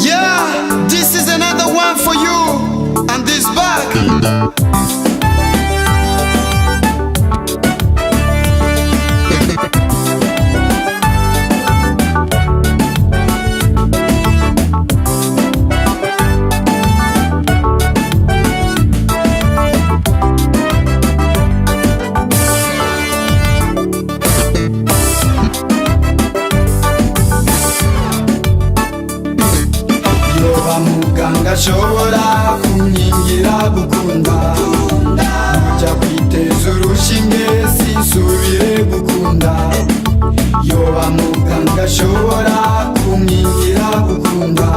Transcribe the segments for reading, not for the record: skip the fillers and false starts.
Yeah, this is another one for you, and this back. Muganga ashobora kunkingira gukunda, nujya kwiteza urushinge sinsubire gukunda. Yoba muganga ashobora kunkingira gukunda,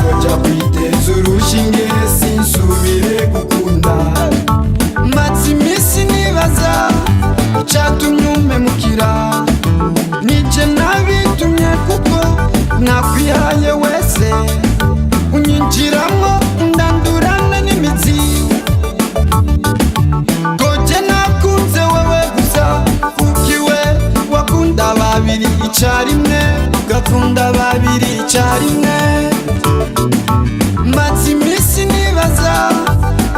nujya kwiteza urushinge sinsubire gukunda. Maze iminsi nibaza icyatumye umpemukira, nije nabitumye kuko nakwihaye wese unyinjiramo ndandurana n'imizi. Koje nakunze wewe gusa, ukiwe wakunda babiri icyarimwe, ugakunda babiri icyarimwe. Maze iminsi nibaza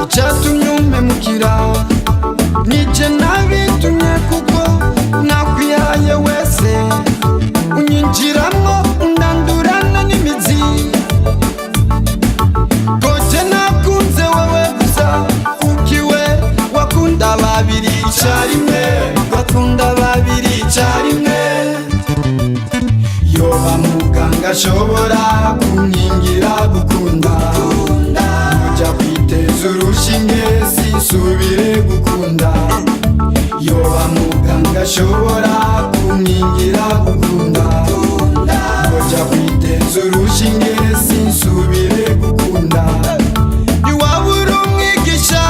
icyatumye umpemukira, nije nabitumye kuko nakwihaye wese unyinjiramo ndandurana n'imizi. Babiri icyarimwe, bakunda babiri icyarimwe. Yoba muganga ashobora kunkingira gukunda, nujya kwiteza urushinge sinsubire gukunda. Yoba muganga ashobora kunkingira gukunda, nujya kwiteza urushinge sinsubire gukunda. Niwabura umwigisha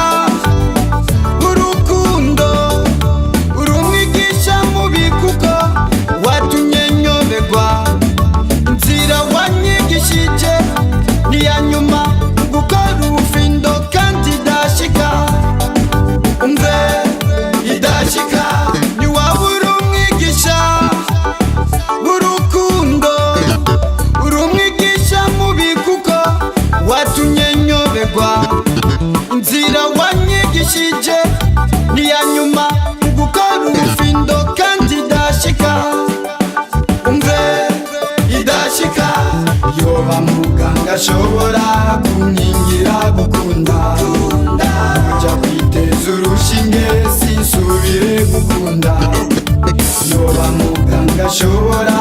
inzira wanyigishije niya nyuma gukora ubufindo kandi idashika, umve idashika. Yoba muganga ashobora kunkingira gukunda, nujya kwiteza urushinge sinsubire gukunda. Yoba muganga ashobora